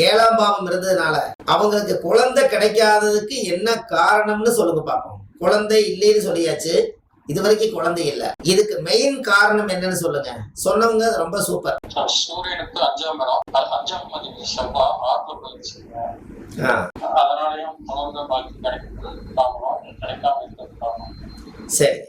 7ஆம் பாவம் இருந்ததுனால அவங்களுக்கு குழந்தை கிடைக்காததுக்கு என்ன காரணம்னு சொல்லுங்க பார்ப்போம். குழந்தை இல்லைன்னு சொல்லியாச்சு, இது வரைக்கும் குழந்தை இல்ல. இதுக்கு மெயின் காரணம் என்னன்னு சொல்லுங்க. சொன்னவங்க ரொம்ப சூப்பர். சூரியனுக்கு 5ஆம் இடம், 5ஆம் அதிபதி செவ்வாய் 6ல போயிடுச்சு. அதனாலயும் குழந்தை பாக்கி கிடைக்காம இருக்கிறது. சரி,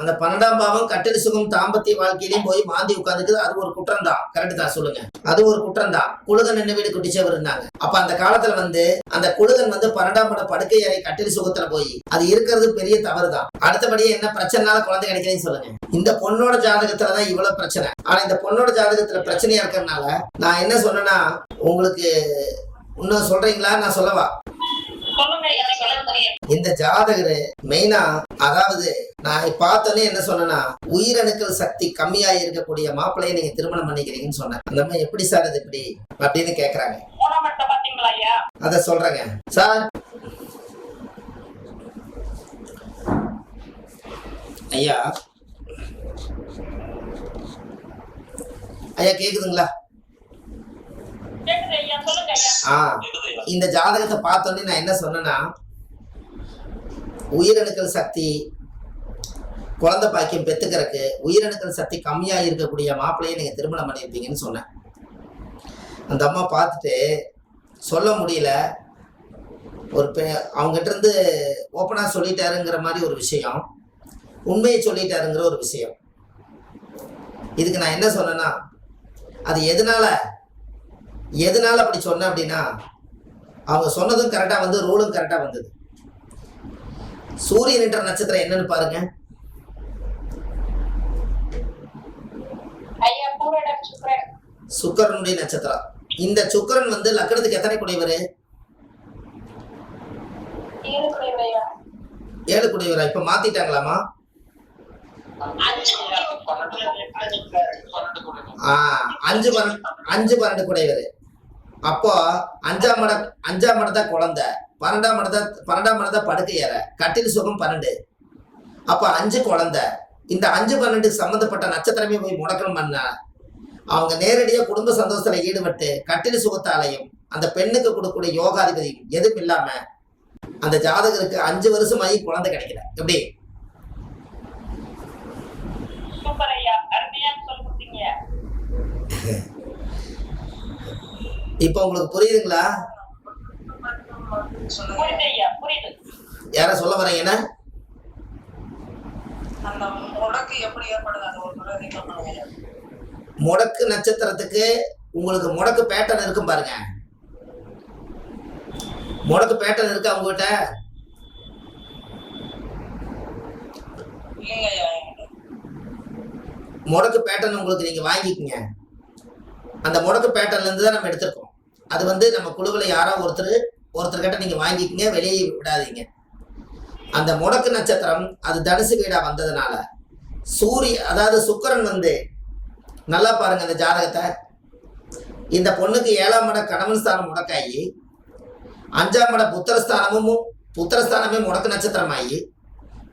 அந்த 12ஆம் பாவம் கட்டில் சுகம் தாம்பத்திய வாழ்க்கையிலையும் போய் மாந்தி உட்காந்துக்குது. அது ஒரு குற்றம் தான். கரெக்ட் தான், சொல்லுங்க. அது ஒரு குற்றம் தான். குழுகன் என்ன வீடு குட்டிச்சவர் இருந்தாங்க. அப்ப அந்த காலத்துல அந்த குழுகன் 12ஆம் இடம் படுக்கை அறை கட்டில் சுகத்துல போய் அது இருக்கிறது பெரிய தவறு தான். அடுத்தபடியே என்ன பிரச்சனைனால குழந்தை கிடைக்கலன்னு சொல்லுங்க. இந்த பொண்ணோட ஜாதகத்துலதான் இவ்வளவு பிரச்சனை. ஆனா இந்த பொண்ணோட ஜாதகத்துல பிரச்சனையா இருக்கிறதுனால நான் என்ன சொன்னேன்னா, உங்களுக்கு இன்னும் சொல்றீங்களா? நான் சொல்லவா? இந்த ஜாதகரு மெயினா, அதாவது நான் பார்த்தோன்னே என்ன சொன்னா, உயிரணுக்கள் சக்தி கம்மியா இருக்கக்கூடிய மாப்பிள்ளைய நீங்க திருமணம் பண்ணிக்கிறீங்கன்னு சொன்னேன். அந்த மாதிரி எப்படி சார் அது எப்படி அப்படின்னு கேக்குறாங்க. அத சொல்றேங்க சார். ஐயா ஐயா கேக்குதுங்களா? இந்த ஜாதகத்தை பார்த்தோன்னே நான் என்ன சொன்னேன்னா, உயிரணுக்கள் சக்தி குழந்தை பாக்கியம் பெத்துக்கிறதுக்கு உயிரணுக்கள் சக்தி கம்மியா இருக்கக்கூடிய மாப்பிள்ளையை நீங்க திருமணம் பண்ணியிருப்பீங்கன்னு சொன்னேன். அந்த அம்மா பார்த்துட்டு சொல்ல முடியல, ஒரு அவங்ககிட்ட இருந்து ஓப்பனா சொல்லிட்டாருங்கிற மாதிரி ஒரு விஷயம், உண்மையை சொல்லிட்டாருங்கிற ஒரு விஷயம். இதுக்கு நான் என்ன சொன்னேன்னா, அது எதனால அப்படி சொன்னேன் அப்படின்னா, அவங்க சொன்னதும் கரெக்டா ரூலும் கரெக்டா வந்தது. சூரியன் என்ற நட்சத்திரம் என்னன்னு பாருங்க. சுக்கரனுடைய நட்சத்திரம். இந்த சுக்கரன் லக்னத்துக்கு எத்தனை குடையவர்? 7 குடையவரா? இப்ப மாத்திட்டாங்களாமா? 5 குடையவர். அப்போ 5ஆம் இடம் தான் குழந்தை, 12ஆம் இடம் தான் படுக்கை அறை, கட்டில் சுகம் 12. அப்ப 5 குழந்தை. இந்த 5, 12 சம்பந்தப்பட்ட நட்சத்திரமே போய் முடக்கணும் பண்ண அவங்க நேரடியா குடும்ப சந்தோஷத்துல ஈடுபட்டு கட்டில் சுகத்தாலையும் அந்த பெண்ணுக்கு கொடுக்கக்கூடிய யோகாதிபதியும் எதுவும் இல்லாம அந்த ஜாதகருக்கு 5 வருஷமாயி குழந்தை கிடைக்கல. எப்படி? இப்ப உங்களுக்கு புரியுதுங்களா? யார சொல்ல வரீங்க? முடக்கு நட்சத்திரத்துக்கு உங்களுக்கு முடக்கு பேட்டர்ன் இருக்கும் பாருங்க. முடக்கு பேட்டர்ன் இருக்கு அவங்ககிட்ட? முடக்கு பேட்டர்ன் உங்களுக்கு நீங்க வாங்கிக்கங்க. அந்த முடக்கு பேட்டர்ன்ல இருந்து தான் நம்ம எடுத்திருக்கோம். அது நம்ம குழுவில் யாரோ ஒருத்தர்கிட்ட நீங்க வாங்கிக்கங்க, வெளியே விடாதீங்க. அந்த முடக்கு நட்சத்திரம் அது தனுசு வீடா வந்ததுனால அதாவது சுக்கிரன் நல்லா பாருங்க அந்த ஜாதகத்தை. இந்த பொண்ணுக்கு 7ஆம் இடம் கணவன் ஸ்தானம் முடக்காயி, 5ஆம் இடம் புத்திரஸ்தானமே முடக்கு நட்சத்திரமாயி,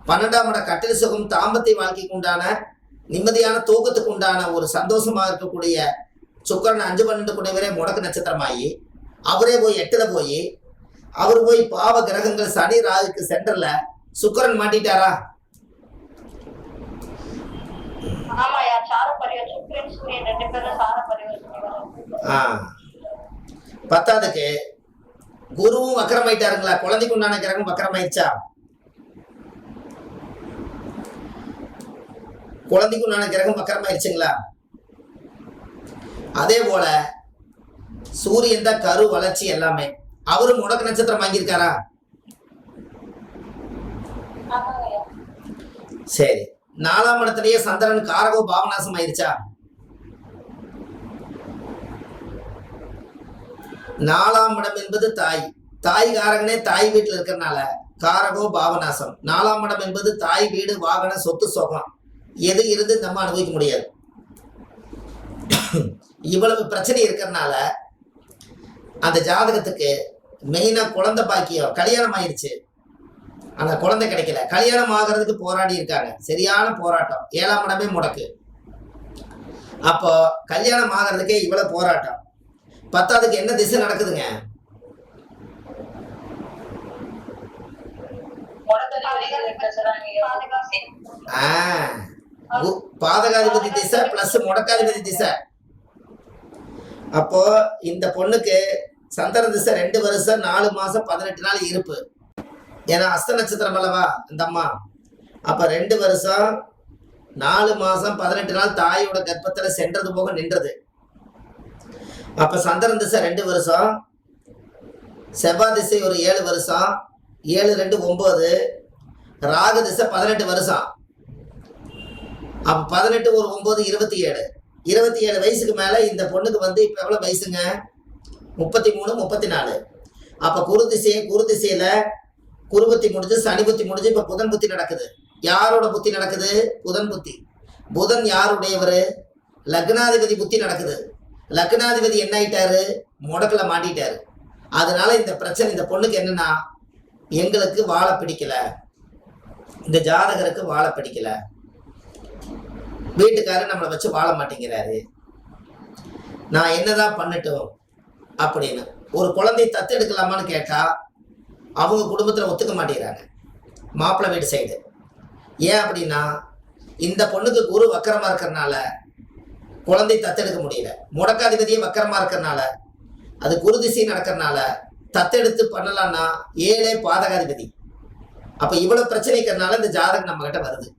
12ஆம் இடம் கட்டில் சுகம் தாம்பத்திய வாழ்க்கைக்கு உண்டான நிம்மதியான தூக்கத்துக்கு உண்டான ஒரு சந்தோஷமா இருக்கக்கூடிய சுக்கரன் 5, 12 குடைவரே முடக்கு நட்சத்திரமாயி, அவரே போய் 8ல போய் அவரு போய் பாவ கிரகங்கள் சனி ராகுக்கு சென்டர்ல சுக்கரன் மாட்டிட்டாரா? பத்தாவதுக்கு குருவும் வக்கரமாயிட்டாருங்களா? குழந்தைக்கு உண்டான கிரகம் வக்கரமாயிடுச்சா? குழந்தைக்கு உண்டான கிரகம் வக்கரமாயிடுச்சுங்களா? அதே போல சூரியன் தான் கரு வளர்ச்சி எல்லாமே. அவரும் முடக்கு நட்சத்திரம் வாங்கியிருக்காரா? சரி. 4ஆம் இடத்திலேயே சந்திரன் காரகோ பாவநாசம் ஆயிருச்சா? 4ஆம் இடம் என்பது தாய் காரகனே தாய் வீட்டுல இருக்கிறதுனால காரகோ பாவநாசம். 4ஆம் இடம் என்பது தாய் வீடு, வாகன, சொத்து, சுகம் எது இருந்து நம்ம அனுபவிக்க முடியாது. இவ்வளவு பிரச்சனை இருக்கிறதுனால அந்த ஜாதகத்துக்கு மெயினா குழந்தை பாக்கியம், கல்யாணம் ஆயிடுச்சு ஆனா குழந்தை கிடைக்கல. கல்யாணம் ஆகிறதுக்கு போராடி இருக்காங்க, சரியான போராட்டம். 7ஆம் இடமே முடக்கு. அப்போ கல்யாணம் ஆகிறதுக்கே இவ்வளவு போராட்டம், பத்தாவதுக்கு என்ன திசை நடக்குதுங்க? பாதகாதிபதி திசை பிளஸ் முடக்காதிபதி திசை. அப்போ இந்த பொண்ணுக்கு சந்திர திசை 2 வருஷம் 4 மாசம் 18 நாள் இருப்பு. ஏன்னா அஸ்த நட்சத்திரம் அல்லவா இந்த அம்மா. அப்ப 2 வருஷம் 4 மாசம் 18 நாள் தாயோட கர்ப்பத்துல சென்றது போக நின்றது. அப்ப சந்திரன் திசை 2 வருஷம், செவ்வாய் திசை ஒரு 7 வருஷம், 7 2 9, ராகு திசை 18 வருஷம். அப்ப 18 ஒரு 9 27. 27 வயசுக்கு மேல இந்த பொண்ணுக்கு வந்து இப்ப எவ்வளவு வயசுங்க? 33 34. அப்ப குரு திசையில குரு புத்தி முடிஞ்சு சனி புத்தி முடிஞ்சு இப்ப புதன் புத்தி நடக்குது. யாரோட புத்தி நடக்குது? புதன் புத்தி. புதன் யாருடையவர்? லக்னாதிபதி புத்தி நடக்குது. லக்னாதிபதி என்ன ஆயிட்டாரு? முடக்குல மாட்டிட்டாரு. அதனால இந்த பிரச்சனை இந்த பொண்ணுக்கு என்னன்னா, எங்களுக்கு வாழ பிடிக்கல, இந்த ஜாதகருக்கு வாழ பிடிக்கல, வீட்டுக்காரர் நம்மளை வச்சு வாழ மாட்டேங்கிறாரு, நான் என்னதான் பண்ணட்டும் அப்படின்னு. ஒரு குழந்தை தத்து எடுக்கலாமான்னு கேட்டா அவங்க குடும்பத்துல ஒத்துக்க மாட்டேங்கிறாங்க, மாப்பிள்ளை வீட்டு சைடு. ஏன் அப்படின்னா இந்த பொண்ணுக்கு குரு வக்கரமா இருக்கிறனால குழந்தை தத்தெடுக்க முடியல. முடக்காதிபதியே வக்கரமா இருக்கிறனால, அது குரு திசை நடக்கிறனால தத்தெடுத்து பண்ணலாம்னா 7 பாதகாதிபதி. அப்ப இவ்வளவு பிரச்சனை இருக்கிறனால இந்த ஜாதகம் நம்ம கிட்ட வருது.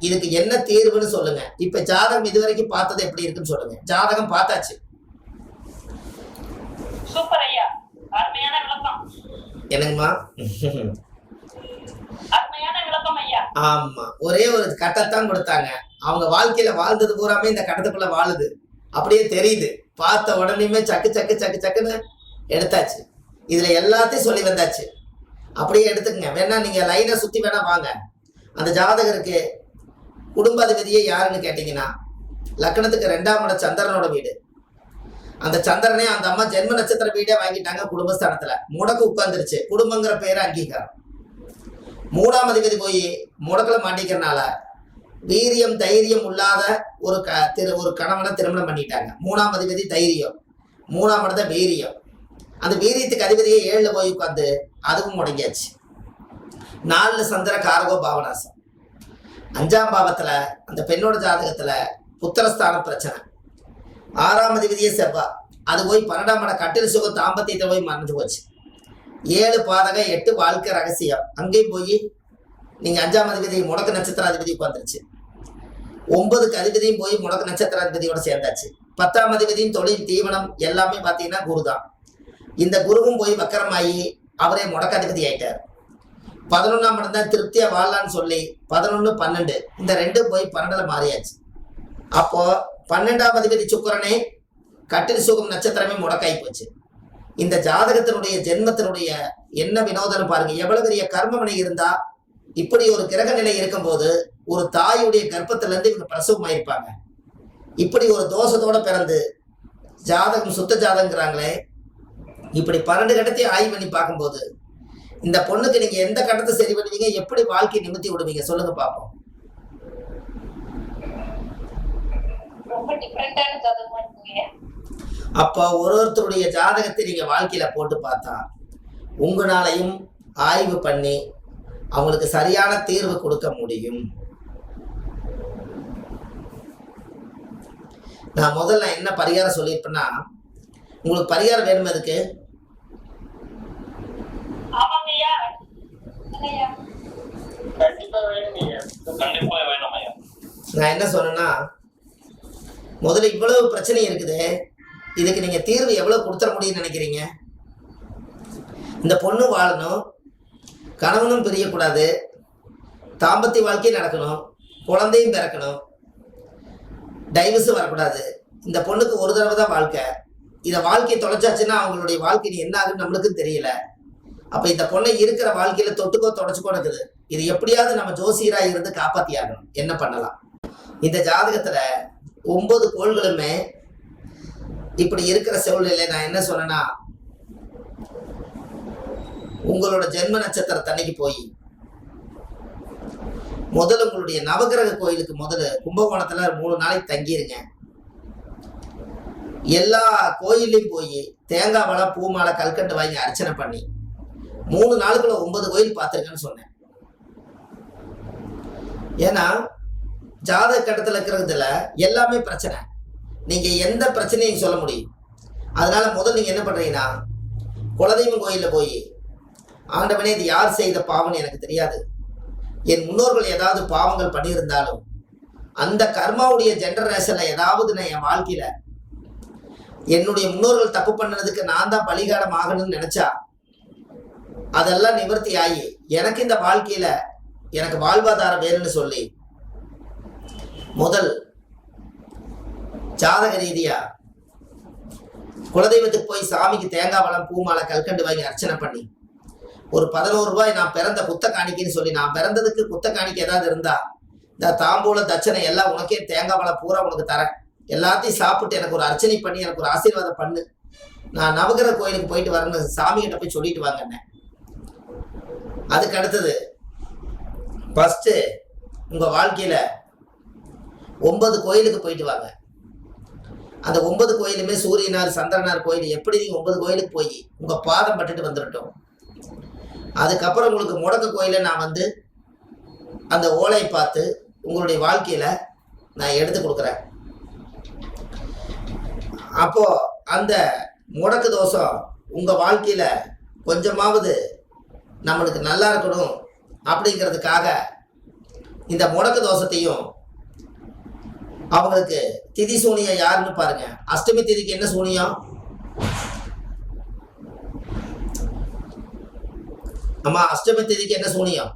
இதுக்கு என்ன தீர்வுன்னு சொல்லுங்க. இப்ப ஜாதகம் இதுவரைக்கும் பார்த்தது எப்படி இருக்குன்னு சொல்லுங்க. ஜாதகம் பார்த்தாச்சு. சூப்பர் ஐயா, அருமையான விளக்கம். என்னங்கம்மா? அருமையான விளக்கம் ஐயா. ஆமா, ஒரே ஒரு கட்டத்தான் கொடுத்தாங்க. அவங்க வாழ்க்கையில வாழ்ந்தது பூராமே இந்த கட்டத்துக்குள்ள வாழுது, அப்படியே தெரியுது. பார்த்த உடனேயுமே சக்கு சக்கு சக்கு சக்குன்னு எடுத்தாச்சு. இதுல எல்லாத்தையும் சொல்லி வந்தாச்சு. அப்படியே எடுத்துக்கங்க. வேணா நீங்க லைனை சுத்தி வேணா வாங்க. அந்த ஜாதகருக்கு குடும்பாதிபதியே யாருன்னு கேட்டீங்கன்னா, லக்னத்துக்கு 2ஆம் இடம் சந்திரனோட வீடு. அந்த சந்திரனே அந்த அம்மா ஜென்ம நட்சத்திர வீடே வாங்கிட்டாங்க குடும்பஸ்தானத்துல. முடக்கு உட்கார்ந்துருச்சு, குடும்பங்கிற பேரை அங்கீகாரம். 3ஆம் அதிபதி போய் முடக்குல மாட்டிக்கிறனால வீரியம் தைரியம் இல்லாத ஒரு கணவனை திருமணம் பண்ணிட்டாங்க. 3ஆம் அதிபதி தைரியம், 3ஆம் இடத்த வீரியம். அந்த வீரியத்துக்கு அதிபதியை 7ல போய் உட்காந்து அதுவும் முடங்கியாச்சு. 4 சந்திர காரகோ பாவனாசம். 5ஆம் பாவத்துல அந்த பெண்ணோட ஜாதகத்துல புத்திரஸ்தான பிரச்சனை. 6ஆம் அதிபதியே செவ்வாய், அது போய் 12ஆம் இடம் கட்டில் சுகம் தாம்பத்தியத்தை போய் மறைஞ்சு போச்சு. 7 பாதக 8 வாழ்க்கை ரகசியம். அங்கேயும் போய் நீங்க 5ஆம் அதிபதி முடக்கு நட்சத்திராதிபதி உட்காந்துருச்சு. 9க்கு அதிபதியும் போய் முடக்கு நட்சத்திராதிபதியோட சேர்ந்தாச்சு. 10ஆம் அதிபதியும் தொழில் தீவனம் எல்லாமே பார்த்தீங்கன்னா குரு தான். இந்த குருவும் போய் வக்கரமாயி அவரே முடக்காதிபதி ஆயிட்டார். 11ஆம் இடம் தான் திருப்தியா வாழலான்னு சொல்லி 11 12 இந்த 2 போய் 12ல மாறியாச்சு. அப்போ 12ஆம் அதிபதி சுக்கிரனே கட்டில் சுகம் நட்சத்திரமே முடக்காய் போச்சு. இந்த ஜாதகத்தினுடைய ஜென்மத்தினுடைய என்ன வினோதம் பாருங்க. எவ்வளவு பெரிய கர்மவினை இருந்தா இப்படி ஒரு கிரக நிலை இருக்கும் போது ஒரு தாயுடைய கர்ப்பத்துல இருந்து இவங்க பிரசவமாயிருப்பாங்க. இப்படி ஒரு தோஷத்தோட பிறந்து ஜாதகம் சுத்த ஜாதகங்கிறாங்களே. இப்படி 12 கட்டத்தையும் ஆய்வு பண்ணி பார்க்கும்போது இந்த பொண்ணுக்கு நீங்க எந்த கட்டத்தை சரி பண்ணுவீங்க, எப்படி வாழ்க்கை நிமித்தி விடுவீங்க சொல்லுங்க பாப்போம். ரொம்ப டிஃபரெண்டான ஜாதகமா இருக்குங்க. அப்ப ஒருத்தருடைய ஜாதகத்தை நீங்க வாழ்க்கையில போட்டு பார்த்தா உங்களாலையும் ஆய்வு பண்ணி அவங்களுக்கு சரியான தீர்வு கொடுக்க முடியும். நான் முதல்ல என்ன பரிகாரம் சொல்லியிருப்பேன்னா, உங்களுக்கு பரிகாரம் வேணும். அதுக்கு நான் என்ன சொன்னேன்னா, முதல்ல இவ்வளவு பிரச்சனை இருக்குது, இதுக்கு நீங்க தீர்வு எவ்வளவு கொடுத்துட முடியும்னு நினைக்கிறீங்க? இந்த பொண்ணு வாழணும், கணவனும் பிரியக்கூடாது, தாம்பத்திய வாழ்க்கை நடக்கணும், குழந்தையும் பிறக்கணும், டைவர்ஸும் வரக்கூடாது. இந்த பொண்ணுக்கு ஒரு தடவை தான் வாழ்க்கை. இதை வாழ்க்கையை தொலைச்சாச்சுன்னா அவங்களுடைய வாழ்க்கை என்ன ஆகுன்னு நம்மளுக்கும் தெரியல. அப்ப இந்த பொண்ணை இருக்கிற வாழ்க்கையில தொட்டுக்கோ தொடச்சுக்கோ இருக்குது. இது எப்படியாவது நம்ம ஜோசியரா இருந்து காப்பாத்தி ஆகணும். என்ன பண்ணலாம்? இந்த ஜாதகத்துல 9 கோள்களுமே இப்படி இருக்கிற சூழ்நிலை நான் என்ன சொன்னேன்னா, உங்களோட ஜென்ம நட்சத்திரத்தன்னைக்கு போய் முதல்ல உங்களுடைய நவகிரக கோயிலுக்கு முதல்ல கும்பகோணத்துல 3 நாளைக்கு தங்கிருங்க. எல்லா கோயிலையும் போய் தேங்காய் பழம் பூ மாலை கல்கண்டு வாங்கி அர்ச்சனை பண்ணி 3 நாளுக்குள்ள 9 கோயில் பார்த்துருக்கேன்னு சொன்னேன். ஏன்னா ஜாதக கட்டத்தில் இருக்கிறதுல எல்லாமே பிரச்சனை, நீங்க எந்த பிரச்சனையும் சொல்ல முடியும். அதனால முதல் நீங்க என்ன பண்றீங்கன்னா, குலதெய்வம் கோயிலில் போய் ஆண்டவனே இது யார் செய்த பாவம்னு எனக்கு தெரியாது, என் முன்னோர்கள் ஏதாவது பாவங்கள் பண்ணியிருந்தாலும் அந்த கர்மாவுடைய ஜெனரேஷன்ல ஏதாவது நான் என் வாழ்க்கையில என்னுடைய முன்னோர்கள் தப்பு பண்ணதுக்கு நான் தான் பலிகாரம் ஆகணும்னு நினைச்சா அதெல்லாம் நிவர்த்தி ஆகி எனக்கு இந்த வாழ்க்கையில எனக்கு வாழ்வாதாரம் வேணும்னு சொல்லி முதல் ஜாதக ரீதியா குலதெய்வத்துக்கு போய் சாமிக்கு தேங்காய் பழம் பூ மாலை கல்கண்டு வாங்கி அர்ச்சனை பண்ணி ஒரு 11 ரூபாய் நான் பிறந்த குத்த காணிக்கைன்னு சொல்லி, நான் பிறந்ததுக்கு குத்த காணிக்கை ஏதாவது இருந்தா இந்த தாம்பூல தட்சணை எல்லாம் உனக்கே தேங்காய் பழம் பூரா உனக்கு தரேன், எல்லாத்தையும் சாப்பிட்டு எனக்கு ஒரு அர்ச்சனை பண்ணி எனக்கு ஒரு ஆசீர்வாதம் பண்ணு, நான் நவகிரக கோயிலுக்கு போயிட்டு வரேன்னு சாமி கிட்ட போய் சொல்லிட்டு வாங்க. அதுக்கு அடுத்தது ஃபர்ஸ்ட் உங்க வாழ்க்கையில 9 கோயிலுக்கு போயிட்டு வாங்க. அந்த 9 கோயிலுமே சூரியனார் சந்திரனார் கோயில் எப்படி நீங்க 9 கோயிலுக்கு போய் உங்க பாதம் பட்டுட்டு வந்துட்டோம். அதுக்கப்புறம் உங்களுக்கு முடக்க கோயில நான் வந்து அந்த ஓலை பார்த்து உங்களுடைய வாழ்க்கையில நான் எடுத்து கொடுக்குறேன். அப்போ அந்த முடக்கு தோஷம் உங்க வாழ்க்கையில கொஞ்சமாவது நம்மளுக்கு நல்லா இருக்கணும் அப்படிங்கிறதுக்காக இந்த முடக்கு தோஷத்தையும் அவங்களுக்கு திதி சூனியம் யாருன்னு பாருங்க. அஷ்டமி திதிக்கு என்ன சூனியம்? அம்மா அஷ்டமி திதிக்கு என்ன சூனியம்?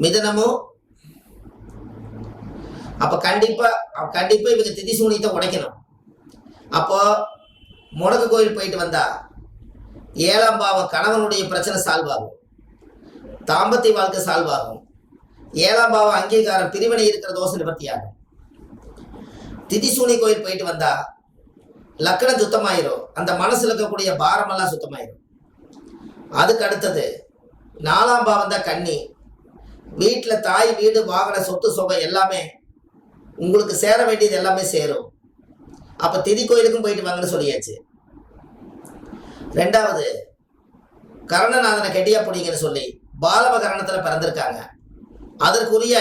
மிதனமும். அப்ப கண்டிப்பா இவங்க திதி சூனியத்தை உடைக்கணும். அப்போ முடக்கு கோயில் போயிட்டு வந்தா 7ஆம் பாவம் கணவனுடைய பிரச்சனை சால்வ் ஆகும், தாம்பத்திய வாழ்க்கை சால்வ் ஆகும், 7ஆம் பாவம் அங்கீகாரம் பிரிவினை இருக்கிற தோஷம் நிவர்த்தி ஆகும். திதி சூனி கோயில் போயிட்டு வந்தா லக்கணம் சுத்தமாயிரும், அந்த மனசுல இருக்கக்கூடிய பாரமெல்லாம் சுத்தமாயிரும். அதுக்கு அடுத்தது 4ஆம் பாவம் தான் கன்னி, வீட்டுல தாய் வீடு வாகன சொத்து சொகம் எல்லாமே உங்களுக்கு சேர வேண்டியது எல்லாமே சேரும். அப்ப திதி கோயிலுக்கும் போயிட்டு வாங்கன்னு சொல்லியாச்சு. 2வது கரணநாதனை கெட்டியா பிடிங்கன்னு சொல்லி பாலவ கரணத்துல பிறந்திருக்காங்க, அதற்குரிய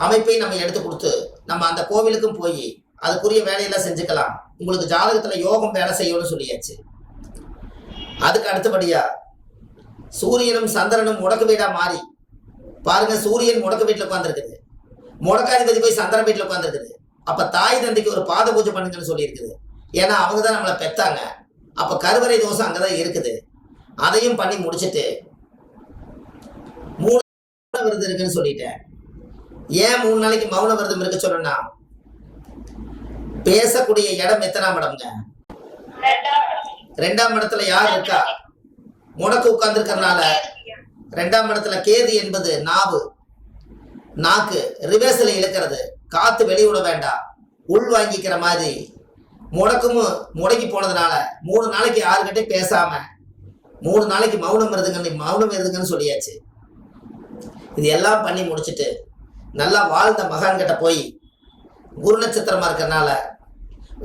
அமைப்பை நம்ம எடுத்து கொடுத்து நம்ம அந்த கோவிலுக்கும் போய் அதுக்குரிய வேலையெல்லாம் செஞ்சுக்கலாம். உங்களுக்கு ஜாதகத்துல யோகம் வேலை செய்யணும்னு சொல்லியாச்சு. அதுக்கு அடுத்தபடியா சூரியனும் சந்திரனும் முடக்கு வீடா மாறி பாருங்க, சூரியன் முடக்கு வீட்டுல உட்காந்துருக்குது, முடக்காதிபதி போய் சந்திரன் வீட்டுல உட்காந்துருக்குது. அப்ப தாய் தந்தைக்கு ஒரு பாத பூஜை பண்ணுங்கன்னு சொல்லி இருக்குது. ஏன்னா அவங்கதான் நம்மளை பெத்தாங்க. அப்ப கருவறை தோஷம் அங்கதான் இருக்குது. அதையும் பண்ணி முடிச்சுட்டு 3 விரதம் இருக்குன்னு சொல்லிட்டேன். ஏன் 3 நாளைக்கு மௌன விரதம் இருக்க சொல்லணும்னா, பேசக்கூடிய இடம் எத்தனாம் இடம்ங்க? 2ஆம் இடத்துல யார் இருக்கா? முடக்கு உட்கார்ந்து இருக்கிறதுனால 2ஆம் இடத்துல கேது என்பது நாவு, நாக்கு ரிவர்ஸ்ல இழுக்கிறது, காத்து வெளிவிட வேண்டாம், உள் வாங்கிக்கிற மாதிரி முடக்கி போனதுனால 3 நாளைக்கு யாருக்கிட்டே பேசாம 3 நாளைக்கு மௌனம் இருதுங்கன்னு சொல்லியாச்சு. இது எல்லாம் பண்ணி முடிச்சுட்டு நல்லா வாழ்ந்த மகான் கிட்ட போய் குரு நட்சத்திரமா இருக்கிறதுனால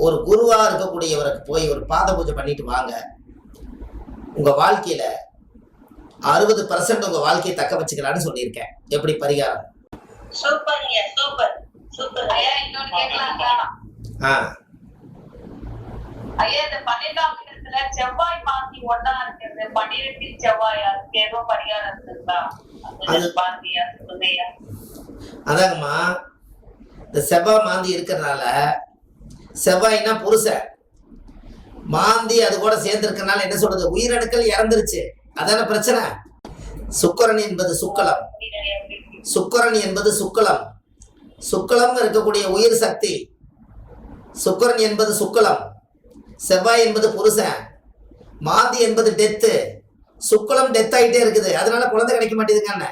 ஒரு குருவா இருக்கக்கூடியவருக்கு போய் ஒரு பாத பூஜை பண்ணிட்டு வாங்க. உங்க வாழ்க்கையில 60% உங்க வாழ்க்கையை தக்க வச்சுக்கலான்னு சொல்லியிருக்கேன். எப்படி பரிகாரம்? சூப்பர் சூப்பர் சூப்பர் ஐயா. இன்னொன்னு கேட்கலாங்களா ஐயா? இந்த 12ஆம் இடத்துல செவ்வாய் மாந்தி ஒண்ணா இருக்கிறது, 12 செவ்வாய், அதுக்கு ஏதோ பரிகாரம் இருக்குங்களா? அதாங்கம்மா, இந்த செவ்வாய் மாந்தி இருக்கிறதுனால, செவ்வாய்னா புருஷன், மாந்தி அது கூட சேர்ந்து இருக்கிறதுனால என்ன சொல்றது, உயிரணுக்கள் இறந்துருச்சு, அதான பிரச்சனை. சுக்கிரன் என்பது சுக்களம், சுக்கிரன் என்பது சுக்களம், சுக்களம் இருக்கக்கூடிய உயிர் சக்தி. சுக்கிரன் என்பது சுக்களம், செவ்வாய் என்பது புருஷன், மாந்தி என்பது டெத்து. சுக்களம் டெத் ஆயிட்டே இருக்குது, அதனால குழந்தை கிடைக்க மாட்டேங்குதுங்க.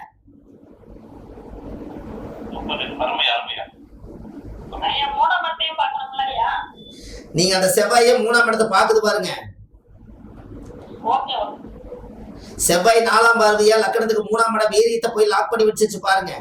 நீங்க அந்த செவ்வாயை 3ஆம் இடத்தை பாக்குது பாருங்க. செவ்வாய் 4ஆம் பார்வையா லக்கணத்துக்கு 3ஆம் இடம் வீரியத்தை போய் லாக் பண்ணி வச்சிருச்சு பாருங்க.